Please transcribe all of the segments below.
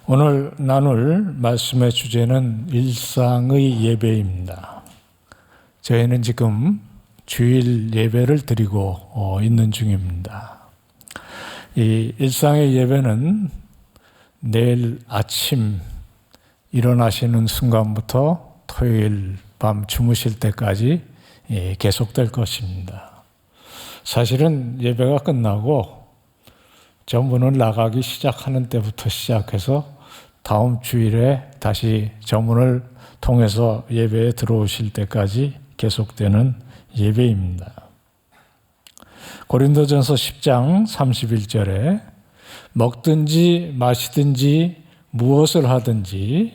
오늘 나눌 말씀의 주제는 일상의 예배입니다. 저희는 지금 주일 예배를 드리고 있는 중입니다. 이 일상의 예배는 내일 아침 일어나시는 순간부터 토요일 밤 주무실 때까지 계속될 것입니다. 사실은 예배가 끝나고 전문을 나가기 시작하는 때부터 시작해서 다음 주일에 다시 전문을 통해서 예배에 들어오실 때까지 계속되는 예배입니다. 고린도전서 10장 31절에 먹든지 마시든지 무엇을 하든지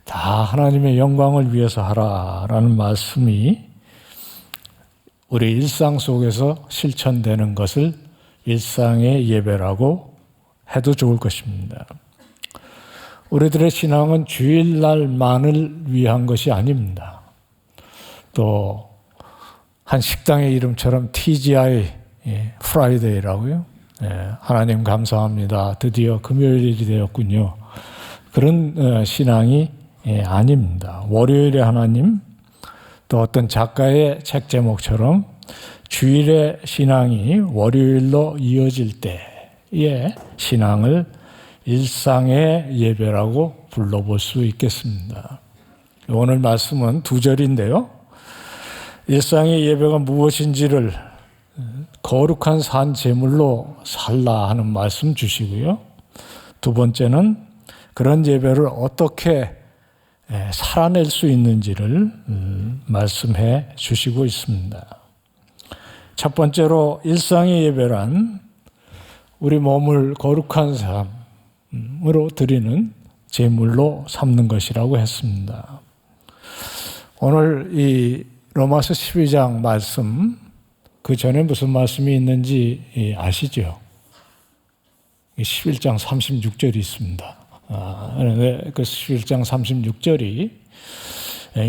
다 하나님의 영광을 위해서 하라라는 말씀이 우리 일상 속에서 실천되는 것을 일상의 예배라고 해도 좋을 것입니다. 우리들의 신앙은 주일날만을 위한 것이 아닙니다. 또 한 식당의 이름처럼 TGI 프라이데이라고요. 하나님 감사합니다. 드디어 금요일이 되었군요. 그런 신앙이 아닙니다. 월요일에 하나님, 또 어떤 작가의 책 제목처럼 주일의 신앙이 월요일로 이어질 때의 신앙을 일상의 예배라고 불러볼 수 있겠습니다. 오늘 말씀은 두 절인데요. 일상의 예배가 무엇인지를 거룩한 산 제물로 살라 하는 말씀 주시고요. 두 번째는 그런 예배를 어떻게 살아낼 수 있는지를 말씀해 주시고 있습니다. 첫 번째로 일상의 예배란 우리 몸을 거룩한 삶으로 드리는 제물로 삼는 것이라고 했습니다. 오늘 이 로마서 12장 말씀, 그 전에 무슨 말씀이 있는지 아시죠? 11장 36절이 있습니다. 그 11장 36절이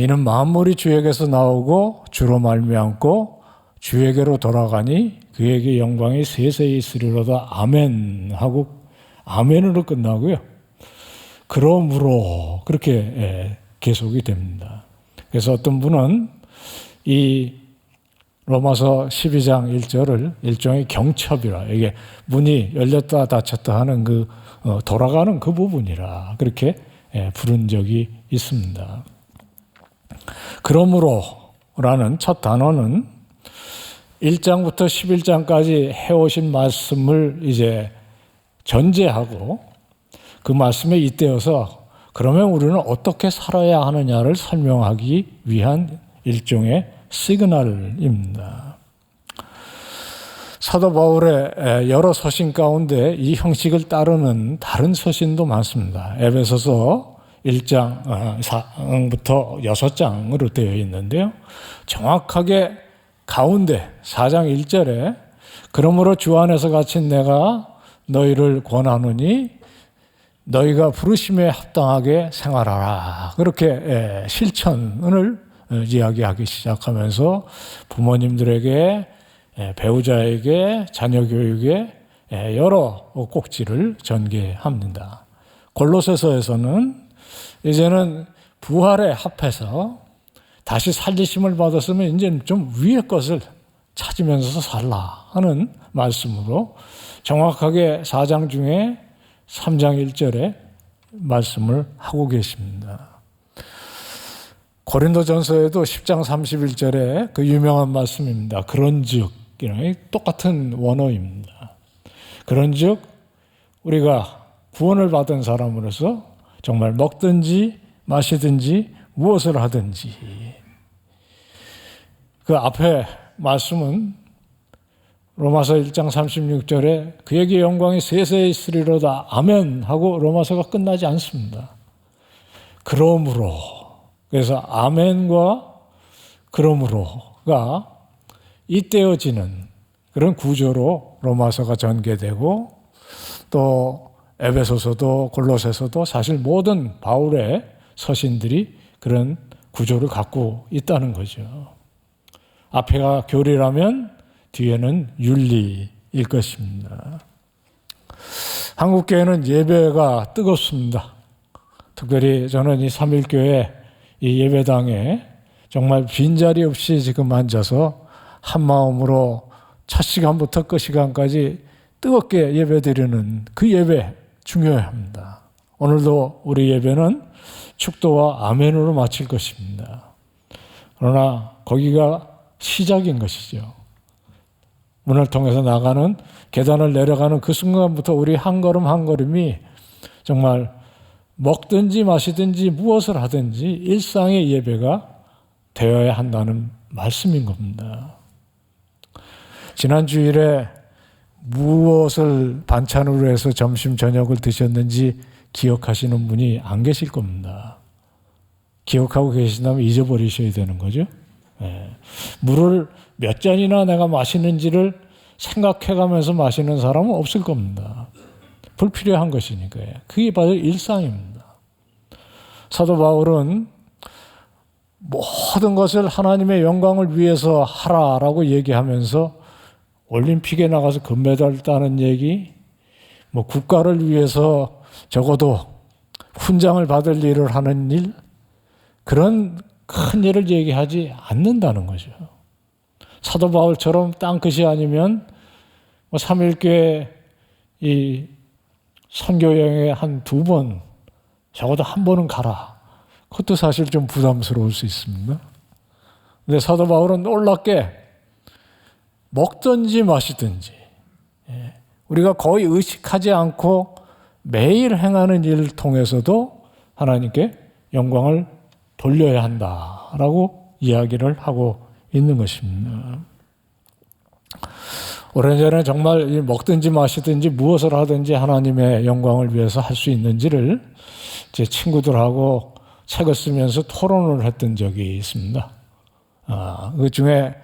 이는 만물이 주에게서 나오고 주로 말미암고 주에게로 돌아가니 그에게 영광이 세세히 있으리로다. 아멘 하고 아멘으로 끝나고요. 그러므로 그렇게 계속이 됩니다. 그래서 어떤 분은 이 로마서 12장 1절을 일종의 경첩이라, 이게 문이 열렸다 닫혔다 하는 그 돌아가는 그 부분이라 그렇게 부른 적이 있습니다. 그러므로라는 첫 단어는 1장부터 11장까지 해오신 말씀을 이제 전제하고 그 말씀에 잇대어서 그러면 우리는 어떻게 살아야 하느냐를 설명하기 위한 일종의 시그널입니다. 사도 바울의 여러 서신 가운데 이 형식을 따르는 다른 서신도 많습니다. 에베소서 1장부터 6장으로 되어 있는데요. 정확하게 가운데 4장 1절에 그러므로 주 안에서 갇힌 내가 너희를 권하노니 너희가 부르심에 합당하게 생활하라. 그렇게 실천을 이야기하기 시작하면서 부모님들에게, 배우자에게, 자녀 교육에 여러 꼭지를 전개합니다. 골로새서에서는 이제는 부활에 합해서 다시 살리심을 받았으면 이제 좀 위의 것을 찾으면서 살라 하는 말씀으로 정확하게 4장 중에 3장 1절에 말씀을 하고 계십니다. 고린도전서에도 10장 31절에 그 유명한 말씀입니다. 그런즉, 똑같은 원어입니다. 그런즉 우리가 구원을 받은 사람으로서 정말 먹든지 마시든지 무엇을 하든지, 그 앞에 말씀은 로마서 1장 36절에 그에게 영광이 세세히 있으리로다. 아멘 하고 로마서가 끝나지 않습니다. 그러므로, 그래서 아멘과 그러므로가 잇대어지는 그런 구조로 로마서가 전개되고, 또 에베소서도 골로새서도 사실 모든 바울의 서신들이 그런 구조를 갖고 있다는 거죠. 앞에가 교리라면 뒤에는 윤리일 것입니다. 한국교회는 예배가 뜨겁습니다. 특별히 저는 이 삼일교회 이 예배당에 정말 빈자리 없이 지금 앉아서 한마음으로 첫 시간부터 끝 시간까지 뜨겁게 예배드리는 그 예배 중요합니다. 오늘도 우리 예배는 축도와 아멘으로 마칠 것입니다. 그러나 거기가 시작인 것이죠. 문을 통해서 나가는 계단을 내려가는 그 순간부터 우리 한 걸음 한 걸음이 정말 먹든지 마시든지 무엇을 하든지 일상의 예배가 되어야 한다는 말씀인 겁니다. 지난 주일에 무엇을 반찬으로 해서 점심 저녁을 드셨는지 기억하시는 분이 안 계실 겁니다. 기억하고 계신다면 잊어버리셔야 되는 거죠. 네. 물을 몇 잔이나 내가 마시는지를 생각해가면서 마시는 사람은 없을 겁니다. 불필요한 것이니까요. 그게 바로 일상입니다. 사도 바울은 모든 것을 하나님의 영광을 위해서 하라라고 얘기하면서 올림픽에 나가서 금메달 따는 얘기, 국가를 위해서 적어도 훈장을 받을 일을 하는 일, 그런 큰 일을 얘기하지 않는다는 거죠. 사도 바울처럼 땅끝이 아니면 삼일교회 이 선교여행에 한 2번, 적어도 한 번은 가라. 그것도 사실 좀 부담스러울 수 있습니다. 근데 사도 바울은 놀랍게 먹든지 마시든지 우리가 거의 의식하지 않고 매일 행하는 일을 통해서도 하나님께 영광을 돌려야 한다라고 이야기를 하고 있는 것입니다. 오래전에 정말 먹든지 마시든지 무엇을 하든지 하나님의 영광을 위해서 할 수 있는지를 제 친구들하고 책을 쓰면서 토론을 했던 적이 있습니다. 그 중에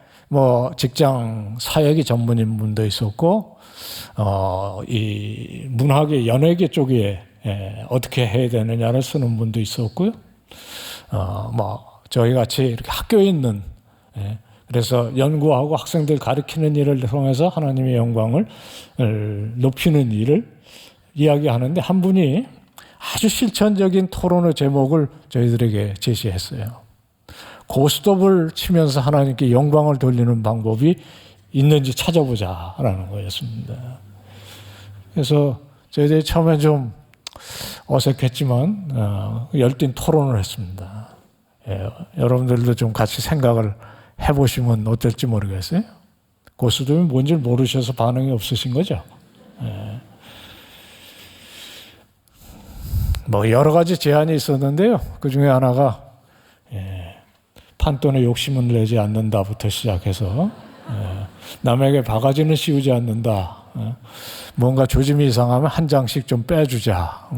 직장 사역이 전문인 분도 있었고, 이 문학의 연예계 쪽에 어떻게 해야 되느냐를 쓰는 분도 있었고요. 저희 같이 이렇게 학교에 있는, 그래서 연구하고 학생들 가르치는 일을 통해서 하나님의 영광을 높이는 일을 이야기하는데 한 분이 아주 실천적인 토론의 제목을 저희들에게 제시했어요. 고스톱을 치면서 하나님께 영광을 돌리는 방법이 있는지 찾아보자라는 거였습니다. 그래서 저희들이 처음에 좀 어색했지만 열띤 토론을 했습니다. 여러분들도 좀 같이 생각을 해보시면 어떨지 모르겠어요. 고스톱이 뭔지 모르셔서 반응이 없으신 거죠. 여러 가지 제안이 있었는데요. 그 중에 하나가 판돈에 욕심은 내지 않는다부터 시작해서 남에게 바가지는 씌우지 않는다. 뭔가 조짐이 이상하면 한 장씩 좀 빼주자.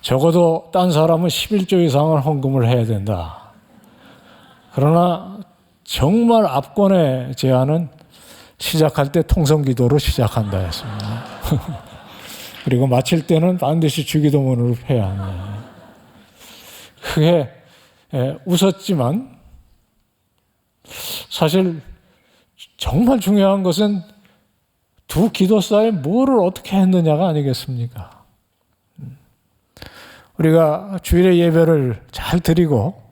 적어도 딴 사람은 11조 이상을 헌금을 해야 된다. 그러나 정말 압권의 제안은 시작할 때 통성기도로 시작한다 했습니다. 그리고 마칠 때는 반드시 주기도문으로 해야 하네. 그게 웃었지만 사실 정말 중요한 것은 두 기도사에 뭐를 어떻게 했느냐가 아니겠습니까? 우리가 주일에 예배를 잘 드리고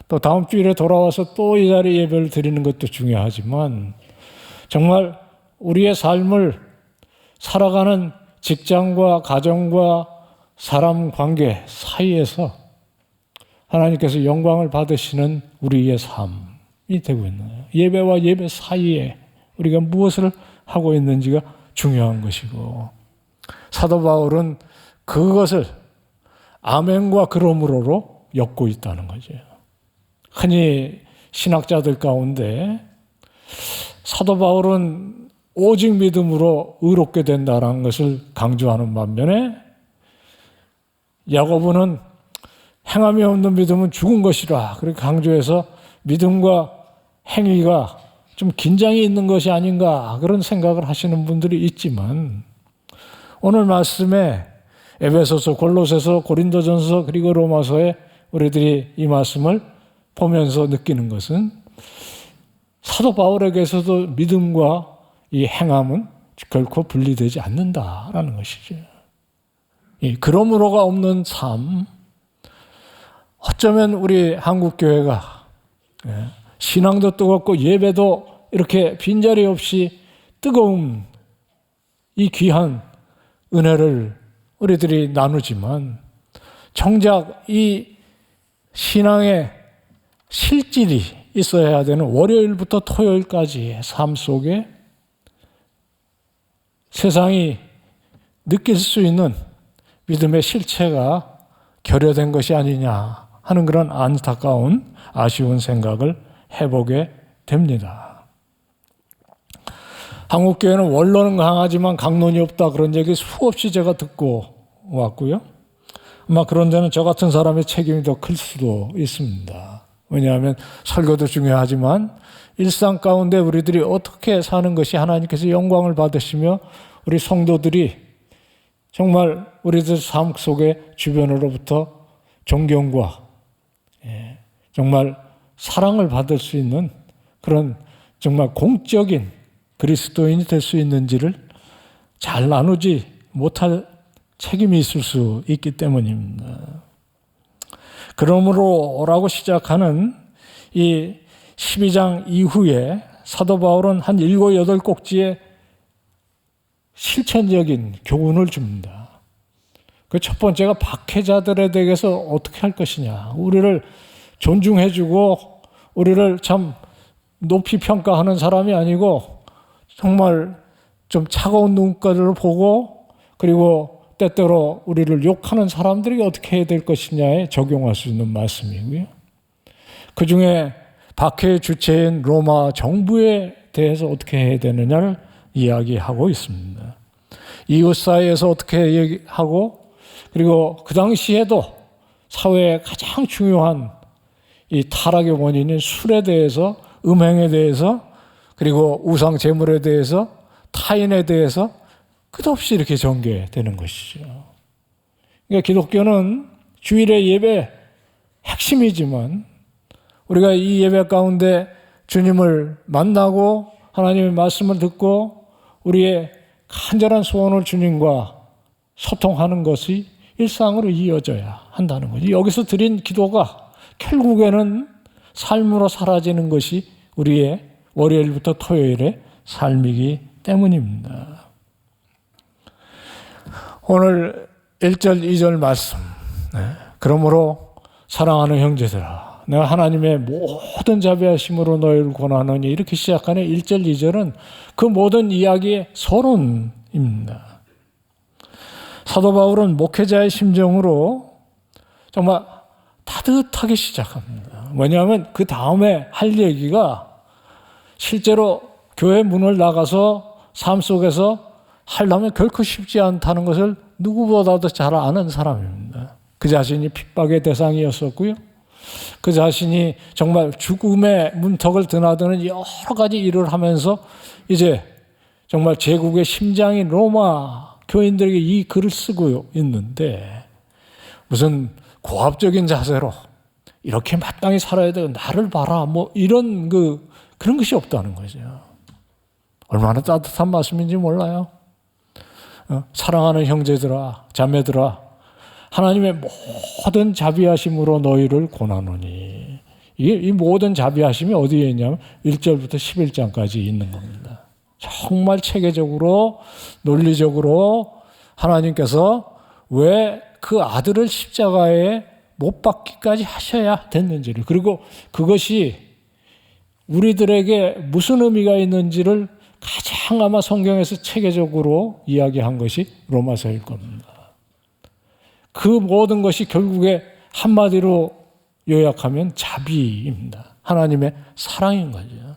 또 다음 주일에 돌아와서 또 이 자리에 예배를 드리는 것도 중요하지만 정말 우리의 삶을 살아가는 직장과 가정과 사람 관계 사이에서 하나님께서 영광을 받으시는 우리의 삶이 되고 있는 거예요. 예배와 예배 사이에 우리가 무엇을 하고 있는지가 중요한 것이고, 사도 바울은 그것을 아멘과 그러므로로 엮고 있다는 거죠. 흔히 신학자들 가운데 사도 바울은 오직 믿음으로 의롭게 된다는 것을 강조하는 반면에 야고보는 행함이 없는 믿음은 죽은 것이라 그렇게 강조해서 믿음과 행위가 좀 긴장이 있는 것이 아닌가 그런 생각을 하시는 분들이 있지만, 오늘 말씀에 에베소서, 골로새서, 고린도전서 그리고 로마서에 우리들이 이 말씀을 보면서 느끼는 것은 사도 바울에게서도 믿음과 이 행함은 결코 분리되지 않는다라는 것이죠. 이 그러므로가 없는 삶, 어쩌면 우리 한국교회가 신앙도 뜨겁고 예배도 이렇게 빈자리 없이 뜨거운 이 귀한 은혜를 우리들이 나누지만 정작 이 신앙의 실질이 있어야 되는 월요일부터 토요일까지의 삶 속에 세상이 느낄 수 있는 믿음의 실체가 결여된 것이 아니냐 하는 그런 안타까운 아쉬운 생각을 해보게 됩니다. 한국교회는 원론은 강하지만 강론이 없다 그런 얘기 수없이 제가 듣고 왔고요. 아마 그런 데는 저 같은 사람의 책임이 더 클 수도 있습니다. 왜냐하면 설교도 중요하지만 일상 가운데 우리들이 어떻게 사는 것이 하나님께서 영광을 받으시며 우리 성도들이 정말 우리들 삶 속에 주변으로부터 존경과 정말 사랑을 받을 수 있는 그런 정말 공적인 그리스도인이 될 수 있는지를 잘 나누지 못할 책임이 있을 수 있기 때문입니다. 그러므로라고 시작하는 이 12장 이후에 사도 바울은 한 7, 8꼭지의 실천적인 교훈을 줍니다. 그 첫 번째가 박해자들에 대해서 어떻게 할 것이냐. 우리를 존중해주고 우리를 참 높이 평가하는 사람이 아니고 정말 좀 차가운 눈가를 보고 그리고 때때로 우리를 욕하는 사람들이 어떻게 해야 될 것이냐에 적용할 수 있는 말씀이고요. 그 중에 박해의 주체인 로마 정부에 대해서 어떻게 해야 되느냐를 이야기하고 있습니다. 이웃 사이에서 어떻게 얘기하고 그리고 그 당시에도 사회의 가장 중요한 이 타락의 원인인 술에 대해서 음행에 대해서 그리고 우상 제물에 대해서 타인에 대해서 끝없이 이렇게 전개되는 것이죠. 그러니까 기독교는 주일의 예배 핵심이지만 우리가 이 예배 가운데 주님을 만나고 하나님의 말씀을 듣고 우리의 간절한 소원을 주님과 소통하는 것이 일상으로 이어져야 한다는 거죠. 여기서 드린 기도가 결국에는 삶으로 사라지는 것이 우리의 월요일부터 토요일의 삶이기 때문입니다. 오늘 1절, 2절 말씀. 그러므로 사랑하는 형제들아, 내가 하나님의 모든 자비하심으로 너희를 권하노니 이렇게 시작하는 1절, 2절은 그 모든 이야기의 서론입니다. 사도 바울은 목회자의 심정으로 정말 따뜻하게 시작합니다. 왜냐하면 그 다음에 할 얘기가 실제로 교회 문을 나가서 삶 속에서 하려면 결코 쉽지 않다는 것을 누구보다도 잘 아는 사람입니다. 그 자신이 핍박의 대상이었었고요. 그 자신이 정말 죽음의 문턱을 드나드는 여러 가지 일을 하면서 이제 정말 제국의 심장인 로마 교인들에게 이 글을 쓰고 있는데 무슨 고압적인 자세로 이렇게 마땅히 살아야 되고 나를 봐라 뭐 이런 그런 것이 없다는 거죠. 얼마나 따뜻한 말씀인지 몰라요. 사랑하는 형제들아 자매들아 하나님의 모든 자비하심으로 너희를 권하노니 이 모든 자비하심이 어디에 있냐면 1절부터 11장까지 있는 겁니다. 정말 체계적으로 논리적으로 하나님께서 왜 그 아들을 십자가에 못 박기까지 하셔야 됐는지를 그리고 그것이 우리들에게 무슨 의미가 있는지를 가장 아마 성경에서 체계적으로 이야기한 것이 로마서일 겁니다. 그 모든 것이 결국에 한마디로 요약하면 자비입니다. 하나님의 사랑인 거죠.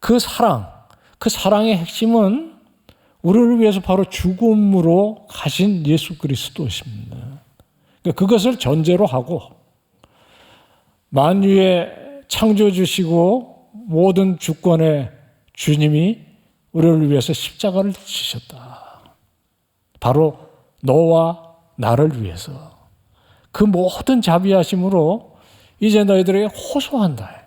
그 사랑의 핵심은 우리를 위해서 바로 죽음으로 가신 예수 그리스도십니다. 그러니까 그것을 전제로 하고 만유의 창조주시고 모든 주권의 주님이 우리를 위해서 십자가를 지셨다. 바로 너와 나를 위해서. 그 모든 자비하심으로 이제 너희들에게 호소한다.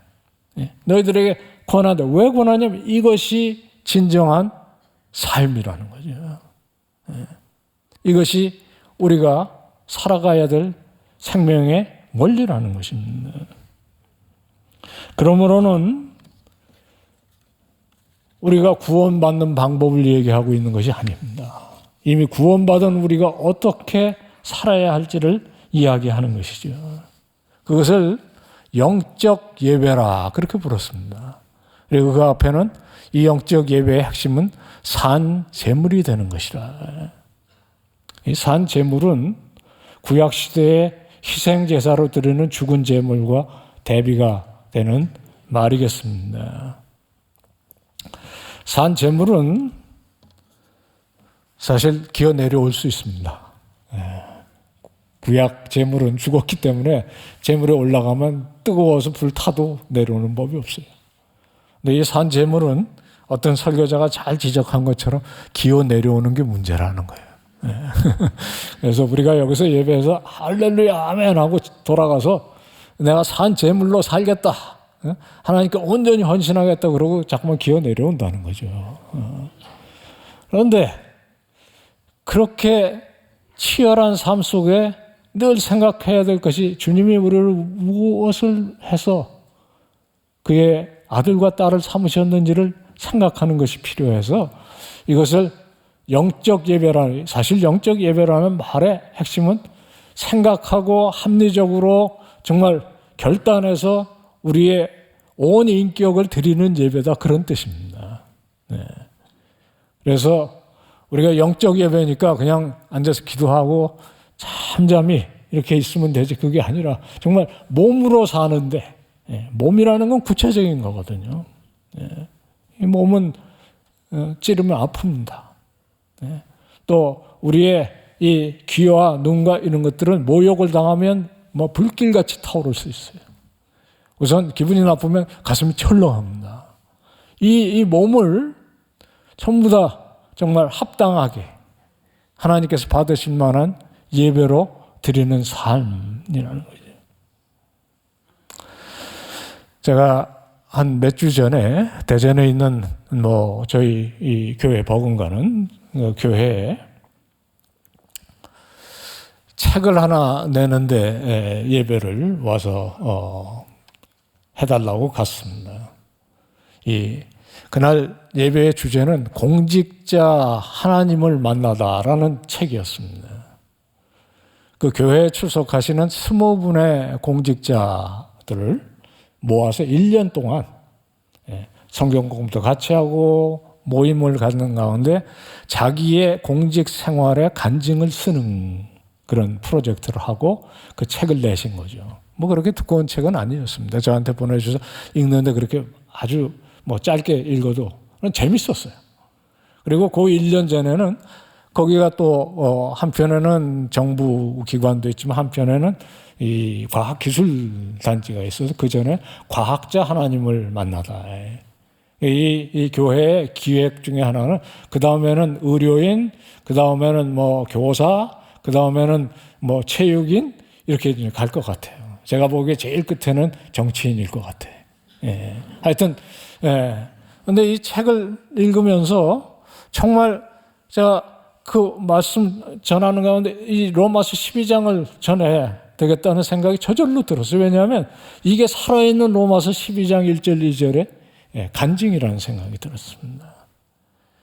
너희들에게 권한다. 왜 권하냐면 이것이 진정한 삶이라는 거죠. 이것이 우리가 살아가야 될 생명의 원리라는 것입니다. 그러므로는 우리가 구원받는 방법을 얘기하고 있는 것이 아닙니다. 이미 구원받은 우리가 어떻게 살아야 할지를 이야기하는 것이죠. 그것을 영적 예배라 그렇게 불렀습니다. 그리고 그 앞에는 이 영적 예배의 핵심은 산 제물이 되는 것이라. 이 산 제물은 구약 시대의 희생 제사로 드리는 죽은 제물과 대비가 되는 말이겠습니다. 산 제물은 사실 기어 내려올 수 있습니다. 구약 제물은 죽었기 때문에 제물에 올라가면 뜨거워서 불 타도 내려오는 법이 없어요. 근데 이 산 제물은 어떤 설교자가 잘 지적한 것처럼 기어 내려오는 게 문제라는 거예요. 그래서 우리가 여기서 예배해서 할렐루야 아멘 하고 돌아가서 내가 산 제물로 살겠다, 하나님께 온전히 헌신하겠다 그러고 자꾸만 기어 내려온다는 거죠. 그런데 그렇게 치열한 삶 속에 늘 생각해야 될 것이 주님이 우리를 무엇을 해서 그의 아들과 딸을 삼으셨는지를 생각하는 것이 필요해서 이것을 영적 예배라는, 사실 영적 예배라는 말의 핵심은 생각하고 합리적으로 정말 결단해서 우리의 온 인격을 드리는 예배다, 그런 뜻입니다. 네. 그래서 우리가 영적 예배니까 그냥 앉아서 기도하고 잠잠히 이렇게 있으면 되지, 그게 아니라 정말 몸으로 사는데, 몸이라는 건 구체적인 거거든요. 이 몸은 찌르면 아픕니다. 또 우리의 이 귀와 눈과 이런 것들은 모욕을 당하면 뭐 불길같이 타오를 수 있어요. 우선 기분이 나쁘면 가슴이 철렁합니다. 이 몸을 전부 다 정말 합당하게 하나님께서 받으실 만한 예배로 드리는 삶이라는 거죠. 제가 한 몇 주 전에 대전에 있는 저희 이 교회 버금가는 교회에 책을 하나 내는데 예배를 와서 해달라고 갔습니다. 그날 예배의 주제는 공직자 하나님을 만나다라는 책이었습니다. 그 교회에 출석하시는 20분의 공직자들을 모아서 1년 동안 성경 공부도 같이 하고 모임을 갖는 가운데 자기의 공직 생활의 간증을 쓰는 그런 프로젝트를 하고 그 책을 내신 거죠. 그렇게 두꺼운 책은 아니었습니다. 저한테 보내주셔서 읽는데 그렇게 아주 짧게 읽어도 재밌었어요. 그리고 그 1년 전에는 거기가 또 한편에는 정부 기관도 있지만 한편에는 이 과학기술단지가 있어서 그 전에 과학자 하나님을 만나다. 이 교회의 기획 중에 하나는 그 다음에는 의료인, 그 다음에는 교사, 그 다음에는 체육인 이렇게 갈 것 같아요. 제가 보기에 제일 끝에는 정치인일 것 같아요. 하여튼 근데 이 책을 읽으면서 정말 제가 그 말씀 전하는 가운데 이 로마서 12장을 전해야 되겠다는 생각이 저절로 들었어요. 왜냐하면 이게 살아있는 로마서 12장 1절 2절의 간증이라는 생각이 들었습니다.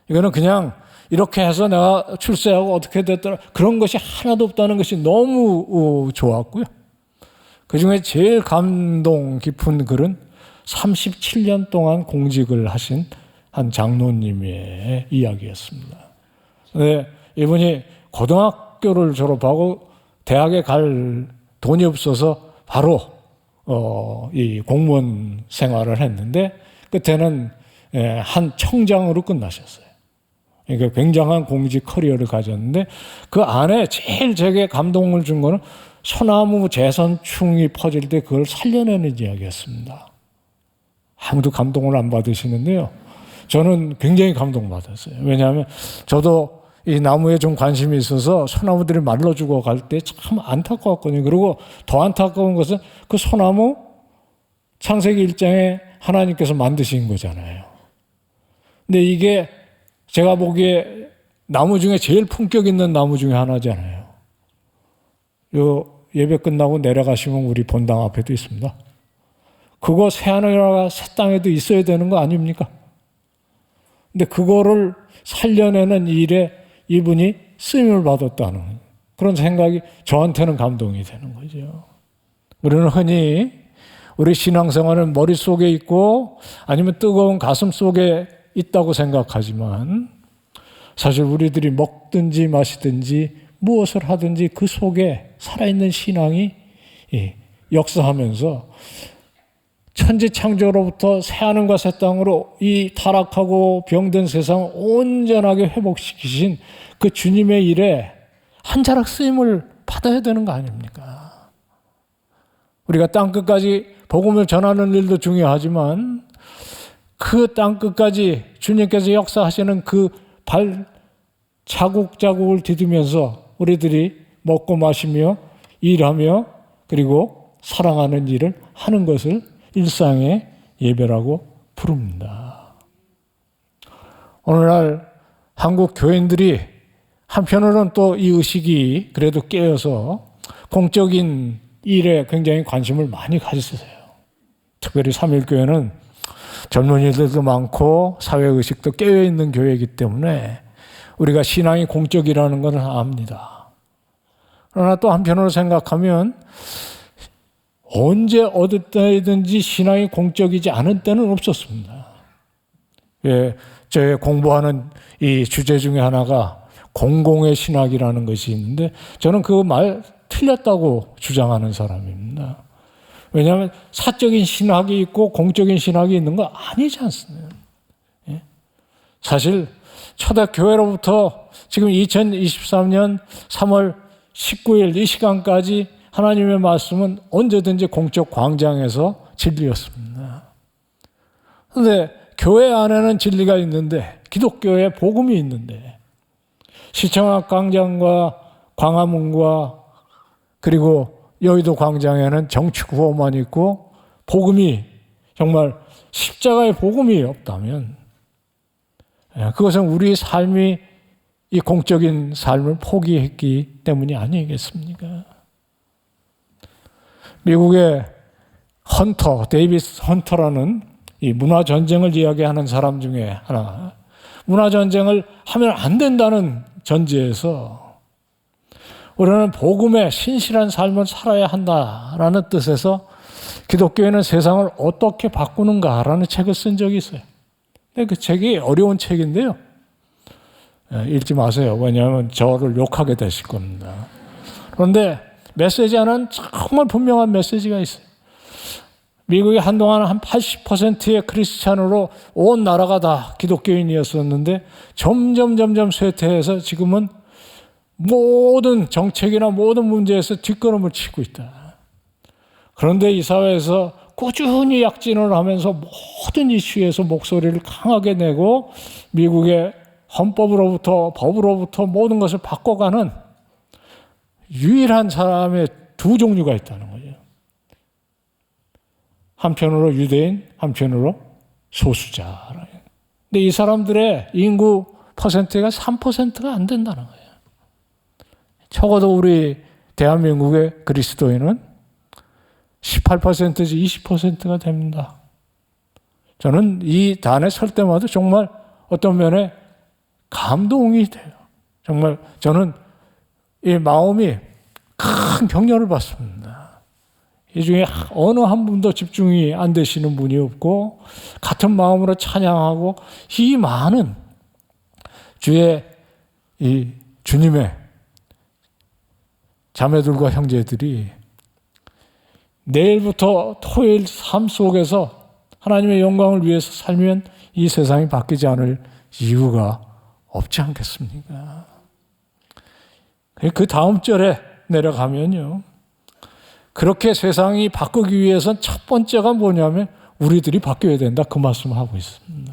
이거는 그냥 이렇게 해서 내가 출세하고 어떻게 됐더라 그런 것이 하나도 없다는 것이 너무 좋았고요. 그중에 제일 감동 깊은 글은 37년 동안 공직을 하신 한 장로님의 이야기였습니다. 네, 이분이 고등학교를 졸업하고 대학에 갈 돈이 없어서 바로 이 공무원 생활을 했는데 끝에는 한 청장으로 끝나셨어요. 그러니까 굉장한 공직 커리어를 가졌는데 그 안에 제일 제게 감동을 준 거는 소나무 재선충이 퍼질 때 그걸 살려내는 이야기였습니다. 아무도 감동을 안 받으시는데요. 저는 굉장히 감동받았어요. 왜냐하면 저도 이 나무에 좀 관심이 있어서 소나무들이 말라 죽어 갈 때 참 안타까웠거든요. 그리고 더 안타까운 것은 그 소나무 창세기 1장에 하나님께서 만드신 거잖아요. 근데 이게 제가 보기에 나무 중에 제일 품격 있는 나무 중에 하나잖아요. 요 예배 끝나고 내려가시면 우리 본당 앞에도 있습니다. 그거 새하늘과 새 땅에도 있어야 되는 거 아닙니까? 근데 그거를 살려내는 일에 이분이 쓰임을 받았다는 그런 생각이 저한테는 감동이 되는 거죠. 우리는 흔히 우리 신앙생활은 머릿속에 있고 아니면 뜨거운 가슴 속에 있다고 생각하지만 사실 우리들이 먹든지 마시든지 무엇을 하든지 그 속에 살아있는 신앙이 역사하면서 천지창조로부터 새하늘과 새 땅으로 이 타락하고 병든 세상을 온전하게 회복시키신 그 주님의 일에 한 자락 쓰임을 받아야 되는 거 아닙니까? 우리가 땅끝까지 복음을 전하는 일도 중요하지만 그 땅끝까지 주님께서 역사하시는 그 발 자국자국을 디디면서 우리들이 먹고 마시며 일하며 그리고 사랑하는 일을 하는 것을 일상의 예배라고 부릅니다. 오늘날 한국 교인들이 한편으로는 또 이 의식이 그래도 깨어서 공적인 일에 굉장히 관심을 많이 가지세요. 특별히 삼일교회는 젊은이들도 많고 사회의식도 깨어있는 교회이기 때문에 우리가 신앙이 공적이라는 것을 압니다. 그러나 또 한편으로 생각하면 언제 어느 때든지 신앙이 공적이지 않은 때는 없었습니다. 제 공부하는 이 주제 중에 하나가 공공의 신학이라는 것이 있는데 저는 그 말 틀렸다고 주장하는 사람입니다. 왜냐하면 사적인 신학이 있고 공적인 신학이 있는 거 아니지 않습니까? 사실 초대교회로부터 지금 2023년 3월 19일 이 시간까지 하나님의 말씀은 언제든지 공적 광장에서 진리였습니다. 그런데 교회 안에는 진리가 있는데 기독교의 복음이 있는데 시청 광장과 광화문과 그리고 여의도 광장에는 정치 구호만 있고 복음이 정말 십자가의 복음이 없다면 그것은 우리 삶이 이 공적인 삶을 포기했기 때문이 아니겠습니까? 미국의 데이비스 헌터라는 이 문화전쟁을 이야기하는 사람 중에 하나, 문화전쟁을 하면 안 된다는 전제에서 우리는 복음의 신실한 삶을 살아야 한다라는 뜻에서 기독교회는 세상을 어떻게 바꾸는가라는 책을 쓴 적이 있어요. 근데 그 책이 어려운 책인데요. 읽지 마세요. 왜냐하면 저를 욕하게 되실 겁니다. 그런데 메시지 하나는 정말 분명한 메시지가 있어요. 미국이 한동안 한 80%의 크리스찬으로 온 나라가 다 기독교인이었었는데 점점 쇠퇴해서 지금은 모든 정책이나 모든 문제에서 뒷걸음을 치고 있다. 그런데 이 사회에서 꾸준히 약진을 하면서 모든 이슈에서 목소리를 강하게 내고 미국의 헌법으로부터 법으로부터 모든 것을 바꿔가는 유일한 사람의 두 종류가 있다는 거죠. 한편으로 유대인, 한편으로 소수자. 근데 이 사람들의 인구 퍼센트가 3%가 안 된다는 거예요. 적어도 우리 대한민국의 그리스도인은 18%에서 20%가 됩니다. 저는 이 단에 설 때마다 정말 어떤 면에 감동이 돼요. 정말 저는 이 마음이 큰 격려를 받습니다. 이 중에 어느 한 분도 집중이 안 되시는 분이 없고 같은 마음으로 찬양하고 이 많은 이 주님의 자매들과 형제들이 내일부터 토요일 삶 속에서 하나님의 영광을 위해서 살면 이 세상이 바뀌지 않을 이유가 없지 않겠습니까? 그 다음 절에 내려가면요. 그렇게 세상이 바꾸기 위해서는 첫 번째가 뭐냐면 우리들이 바뀌어야 된다. 그 말씀을 하고 있습니다.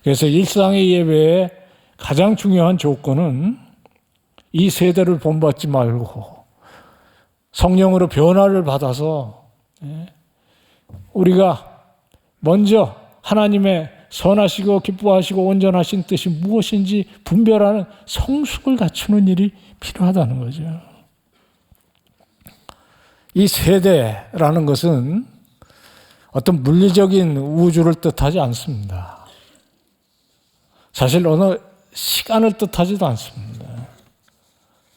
그래서 일상의 예배의 가장 중요한 조건은 이 세대를 본받지 말고 성령으로 변화를 받아서 우리가 먼저 하나님의 선하시고 기뻐하시고 온전하신 뜻이 무엇인지 분별하는 성숙을 갖추는 일이 필요하다는 거죠. 이 세대라는 것은 어떤 물리적인 우주를 뜻하지 않습니다. 사실 어느 시간을 뜻하지도 않습니다.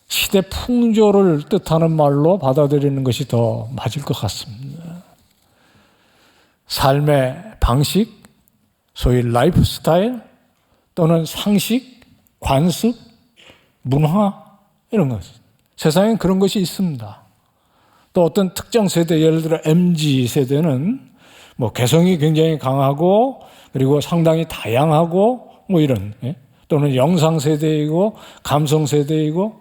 시대 풍조를 뜻하는 말로 받아들이는 것이 더 맞을 것 같습니다. 삶의 방식, 소위 라이프 스타일 또는 상식, 관습, 문화 이런 것. 세상엔 그런 것이 있습니다. 또 어떤 특정 세대, 예를 들어 MZ 세대는 뭐 개성이 굉장히 강하고 그리고 상당히 다양하고 뭐 이런, 또는 영상 세대이고 감성 세대이고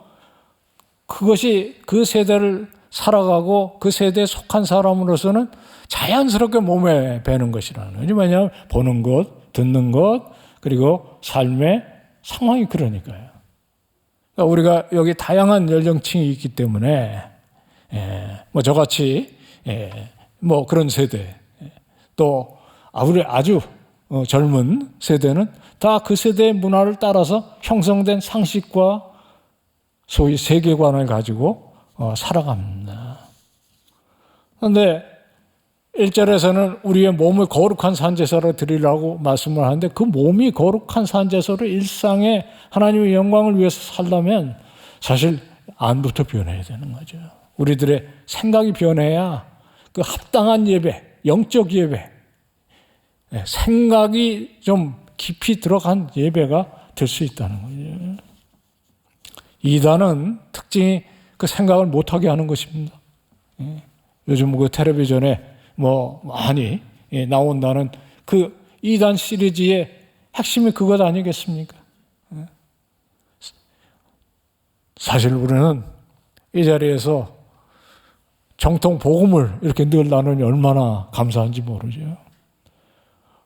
그것이 그 세대를 살아가고 그 세대에 속한 사람으로서는 자연스럽게 몸에 배는 것이라는 거죠. 왜냐하면 보는 것, 듣는 것, 그리고 삶의 상황이 그러니까요. 그러니까 우리가 여기 다양한 연령층이 있기 때문에 뭐 저같이 뭐 그런 세대 또 우리 아주 젊은 세대는 다 그 세대의 문화를 따라서 형성된 상식과 소위 세계관을 가지고 살아갑니다. 그런데 1절에서는 우리의 몸을 거룩한 산제사로 드리라고 말씀을 하는데 그 몸이 거룩한 산제사로 일상에 하나님의 영광을 위해서 살려면 사실 안부터 변해야 되는 거죠. 우리들의 생각이 변해야 그 합당한 예배, 영적 예배, 생각이 좀 깊이 들어간 예배가 될 수 있다는 거죠. 이단은 특징이 그 생각을 못하게 하는 것입니다. 요즘 그 텔레비전에 뭐 많이 나온다는 그 이단 시리즈의 핵심이 그것 아니겠습니까? 사실 우리는 이 자리에서 정통 복음을 이렇게 늘 나누니 얼마나 감사한지 모르죠.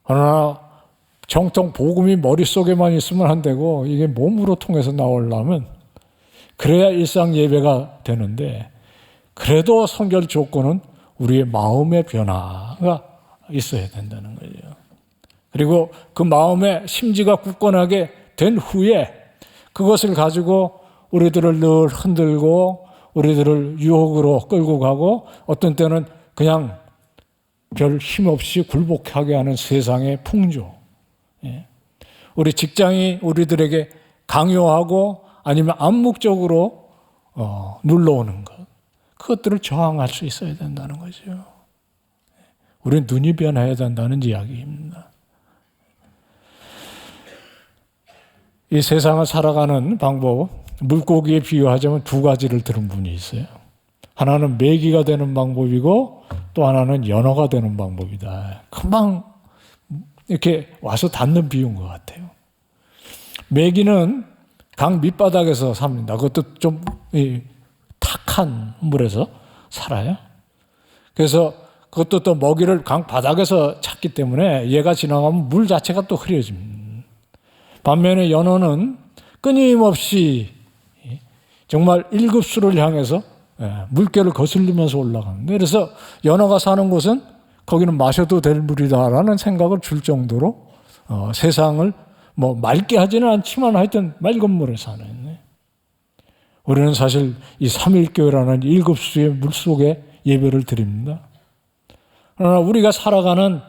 그러나 정통 복음이 머릿속에만 있으면 안 되고 이게 몸으로 통해서 나오려면 그래야 일상 예배가 되는데 그래도 선결 조건은 우리의 마음의 변화가 있어야 된다는 거죠. 그리고 그 마음의 심지가 굳건하게 된 후에 그것을 가지고 우리들을 늘 흔들고 우리들을 유혹으로 끌고 가고 어떤 때는 그냥 별 힘없이 굴복하게 하는 세상의 풍조. 우리 직장이 우리들에게 강요하고 아니면 암묵적으로 눌러오는 것. 그것들을 저항할 수 있어야 된다는 거죠. 우리는 눈이 변해야 된다는 이야기입니다. 이 세상을 살아가는 방법, 물고기에 비유하자면 두 가지를 들은 분이 있어요. 하나는 메기가 되는 방법이고 또 하나는 연어가 되는 방법이다. 금방 이렇게 와서 닿는 비유인 것 같아요. 메기는 강 밑바닥에서 삽니다. 그것도 좀 탁한 물에서 살아요. 그래서 그것도 또 먹이를 강 바닥에서 찾기 때문에 얘가 지나가면 물 자체가 또 흐려집니다. 반면에 연어는 끊임없이 정말 일급수를 향해서 물결을 거슬리면서 올라갑니다. 그래서 연어가 사는 곳은 거기는 마셔도 될 물이다라는 생각을 줄 정도로 세상을 뭐 맑게 하지는 않지만 하여튼 맑은 물에 사는. 우리는 사실 이 삼일교회라는 일급수의 물속에 예배를 드립니다. 그러나 우리가 살아가는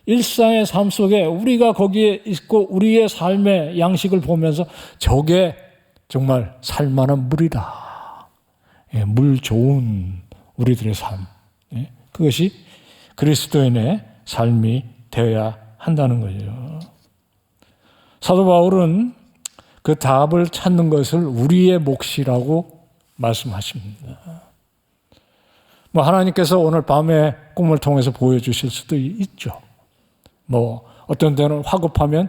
일상의 삶 속에 우리가 거기에 있고 우리의 삶의 양식을 보면서 저게 정말 살만한 물이다. 물 좋은 우리들의 삶. 그것이 그리스도인의 삶이 되어야 한다는 거죠. 사도 바울은 그 답을 찾는 것을 우리의 몫이라고 말씀하십니다. 뭐 하나님께서 오늘 밤에 꿈을 통해서 보여주실 수도 있죠. 뭐 어떤 때는 화급하면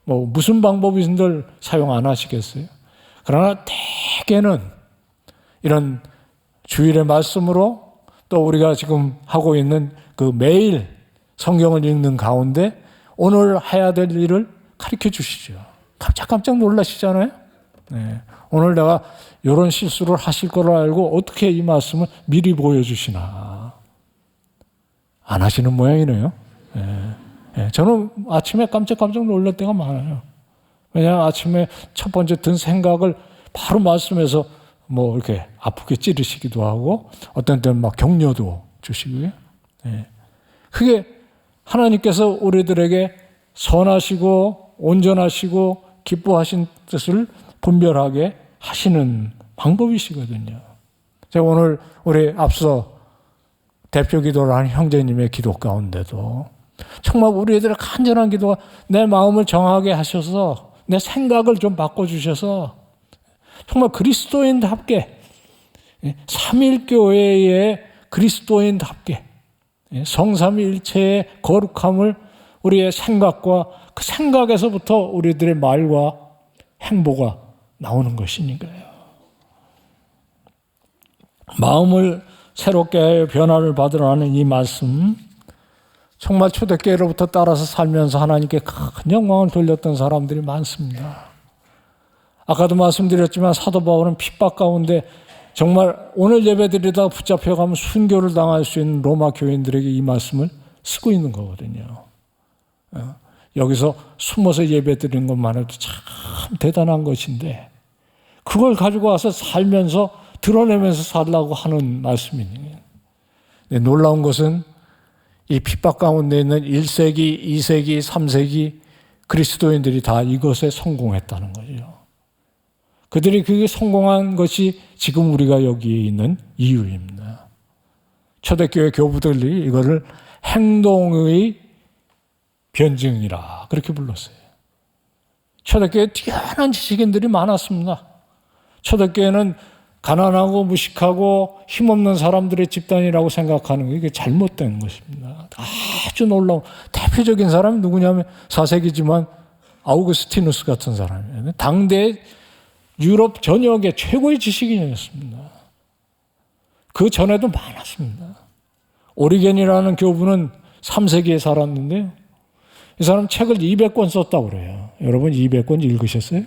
뭐 무슨 방법이든지 사용 안 하시겠어요? 그러나 대개는 이런 주일의 말씀으로 또 우리가 지금 하고 있는 그 매일 성경을 읽는 가운데 오늘 해야 될 일을 가르쳐 주시죠. 깜짝 놀라시잖아요. 네. 오늘 내가 이런 실수를 하실 거를 알고 어떻게 이 말씀을 미리 보여주시나. 안 하시는 모양이네요. 네. 네. 저는 아침에 깜짝 놀랄 때가 많아요. 왜냐하면 아침에 첫 번째 든 생각을 바로 말씀에서 뭐 이렇게 아프게 찌르시기도 하고 어떤 때는 막 격려도 주시고요. 그게 하나님께서 우리들에게 선하시고 온전하시고 기뻐하신 뜻을 분별하게 하시는 방법이시거든요. 제가 오늘 우리 앞서 대표 기도를 한 형제님의 기도 가운데도 정말 우리들의 간절한 기도가 내 마음을 정하게 하셔서 내 생각을 좀 바꿔주셔서 정말 그리스도인답게 삼일교회의 그리스도인답게 성삼위일체의 거룩함을 우리의 생각과 그 생각에서부터 우리들의 말과 행보가 나오는 것이니까요. 마음을 새롭게 하여 변화를 받으라는 이 말씀, 정말 초대교회로부터 따라서 살면서 하나님께 큰 영광을 돌렸던 사람들이 많습니다. 아까도 말씀드렸지만 사도 바울은 핍박 가운데 정말 오늘 예배드리다가 붙잡혀가면 순교를 당할 수 있는 로마 교인들에게 이 말씀을 쓰고 있는 거거든요. 여기서 숨어서 예배드리는 것만 해도 참 대단한 것인데 그걸 가지고 와서 살면서 드러내면서 살라고 하는 말씀이에요. 놀라운 것은 이 핍박 가운데 있는 1세기, 2세기, 3세기 그리스도인들이 다 이것에 성공했다는 거죠. 그들이 그게 성공한 것이 지금 우리가 여기에 있는 이유입니다. 초대교회 교부들이 이거를 행동의 변증이라 그렇게 불렀어요. 초대교회에 뛰어난 지식인들이 많았습니다. 초대교회는 가난하고 무식하고 힘없는 사람들의 집단이라고 생각하는 게 이게 잘못된 것입니다. 아주 놀라운 대표적인 사람이 누구냐면 4세기지만 아우구스티누스 같은 사람이에요. 당대 유럽 전역의 최고의 지식인이었습니다. 그 전에도 많았습니다. 오리겐이라는 교부는 3세기에 살았는데요. 이 사람 책을 200권 썼다고 그래요. 여러분 200권 읽으셨어요?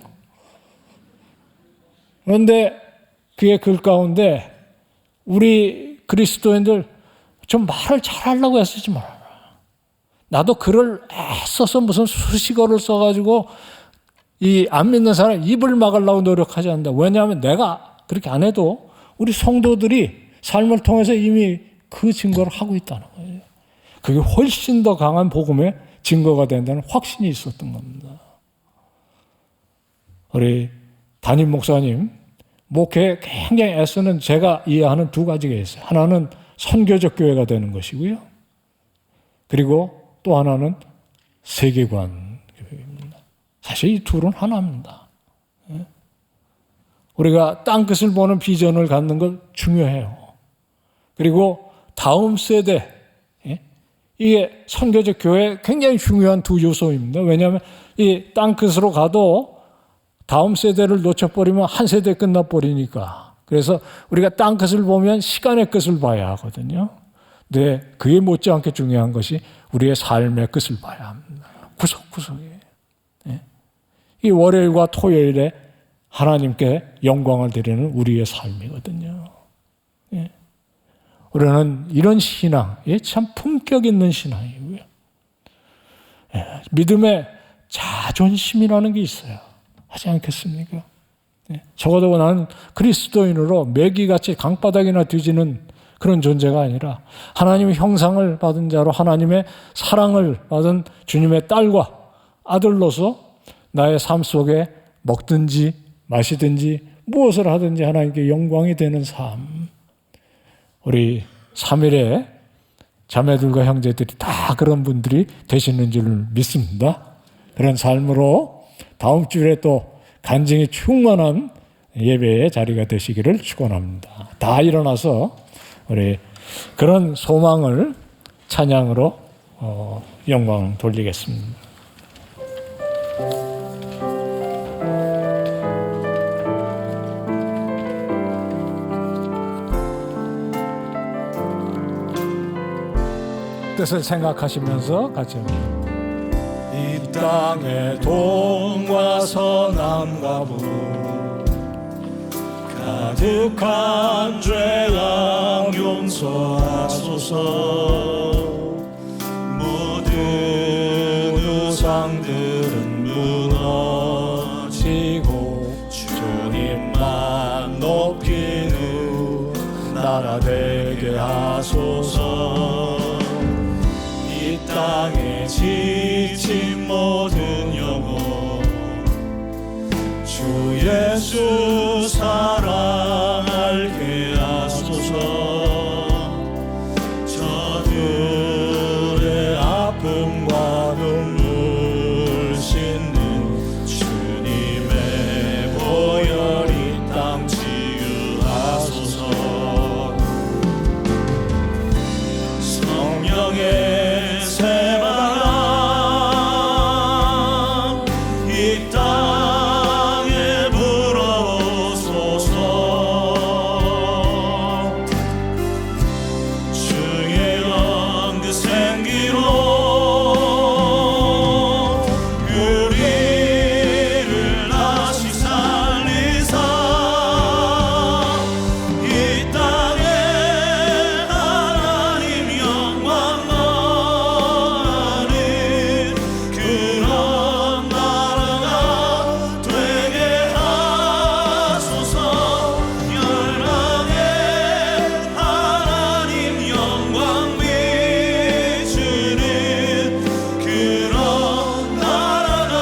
그런데 그의 글 가운데 우리 그리스도인들 좀 말을 잘하려고 애쓰지 말아라. 나도 글을 애써서 무슨 수식어를 써가지고 이 안 믿는 사람 입을 막으려고 노력하지 않는다. 왜냐하면 내가 그렇게 안 해도 우리 성도들이 삶을 통해서 이미 그 증거를 하고 있다는 거예요. 그게 훨씬 더 강한 복음의 증거가 된다는 확신이 있었던 겁니다. 우리 담임 목사님 목회에 굉장히 애쓰는 제가 이해하는 두 가지가 있어요. 하나는 선교적 교회가 되는 것이고요. 그리고 또 하나는 세계관 교회입니다. 사실 이 둘은 하나입니다. 우리가 땅끝을 보는 비전을 갖는 걸 중요해요. 그리고 다음 세대, 이게 선교적 교회의 굉장히 중요한 두 요소입니다. 왜냐하면 이 땅끝으로 가도 다음 세대를 놓쳐버리면 한 세대 끝나버리니까. 그래서 우리가 땅끝을 보면 시간의 끝을 봐야 하거든요. 근데 그에 못지않게 중요한 것이 우리의 삶의 끝을 봐야 합니다. 구석구석에. 이 월요일과 토요일에 하나님께 영광을 드리는 우리의 삶이거든요. 우리는 이런 신앙, 참 품격 있는 신앙이고요. 믿음의 자존심이라는 게 있어요. 하지 않겠습니까? 적어도 나는 그리스도인으로 매기같이 강바닥이나 뒤지는 그런 존재가 아니라 하나님의 형상을 받은 자로 하나님의 사랑을 받은 주님의 딸과 아들로서 나의 삶 속에 먹든지 마시든지 무엇을 하든지 하나님께 영광이 되는 삶. 우리 3일에 자매들과 형제들이 다 그런 분들이 되시는 줄 믿습니다. 그런 삶으로 다음 주에 또 간증이 충만한 예배의 자리가 되시기를 축원합니다. 다 일어나서 우리 그런 소망을 찬양으로 영광 돌리겠습니다. 뜻을 생각하시면서 같이 이 땅의 동과 서남과 북 가득한 죄악 용서하소서. 모든 우상들은 무너지고 주님만 높이 나라 되게 하소서. 이 땅에 지친 모든 영혼 주 예수 사랑하게 하소서. 저들의 아픔과 눈물 씻는 주님의 보혈 이 땅 치유하소서. 성령의 새바람 이 땅에 불어오소서. 주의 영그 생기로 우리를 다시 살리사 이 땅에 하나님 영광 너하는 그런 나라가 되게 하소서. 열방에 하나님 영광 비추는 그런 나라가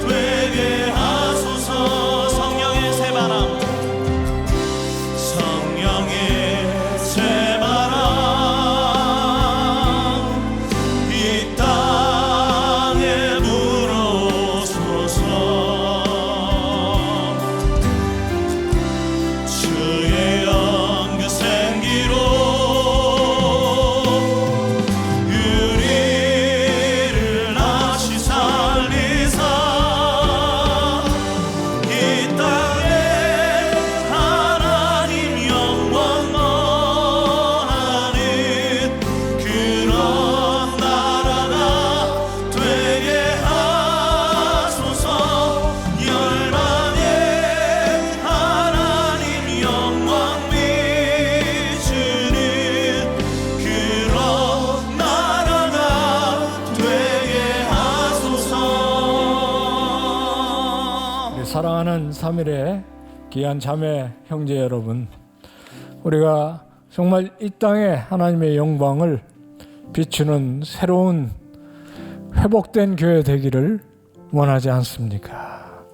되게 하소서. 성령의 새바람 성령의 새바람 이 땅에 불어오소서. 주의 영그 생기로 우리를 다시 살리사 이 땅에 하나님 영광 너하는 그런 나라가 되게 하소서. 열방에 하나님 영광 비추는 그런 나라가 되게 하소서. 사랑하는 3일의 귀한 자매 형제 여러분, 우리가 정말 이 땅에 하나님의 영광을 비추는 새로운 회복된 교회 되기를 원하지 않습니까?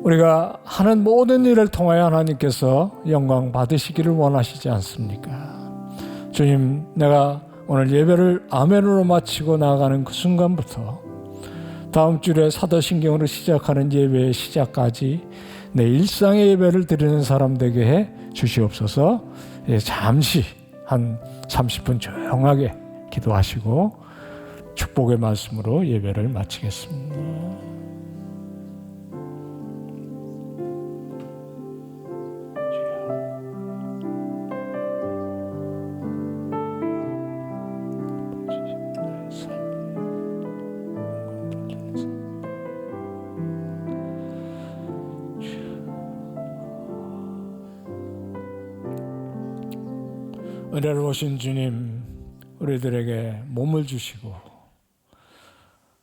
우리가 하는 모든 일을 통하여 하나님께서 영광 받으시기를 원하시지 않습니까? 주님, 내가 오늘 예배를 아멘으로 마치고 나아가는 그 순간부터 다음 주에 사도신경으로 시작하는 예배의 시작까지 내 일상의 예배를 드리는 사람 되게 해 주시옵소서. 잠시 한 30분 조용하게 기도하시고 축복의 말씀으로 예배를 마치겠습니다. 은혜로우신 주님, 우리들에게 몸을 주시고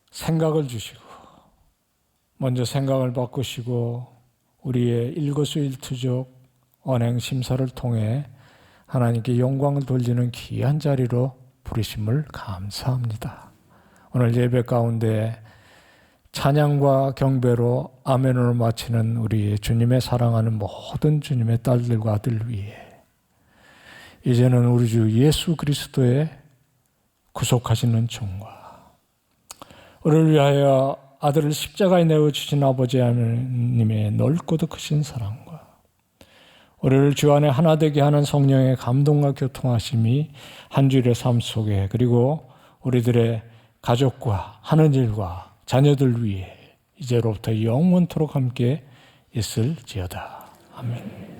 생각을 주시고 먼저 생각을 바꾸시고 우리의 일거수일투족 언행 심사를 통해 하나님께 영광을 돌리는 귀한 자리로 부르심을 감사합니다. 오늘 예배 가운데 찬양과 경배로 아멘으로 마치는 우리 주님의 사랑하는 모든 주님의 딸들과 아들 위에 이제는 우리 주 예수 그리스도의 구속하시는 종과 우리를 위하여 아들을 십자가에 내어주신 아버지 하나님의 넓고도 크신 사랑과 우리를 주 안에 하나 되게 하는 성령의 감동과 교통하심이 한 주일의 삶 속에 그리고 우리들의 가족과 하는 일과 자녀들 위해 이제로부터 영원토록 함께 있을지어다. 아멘.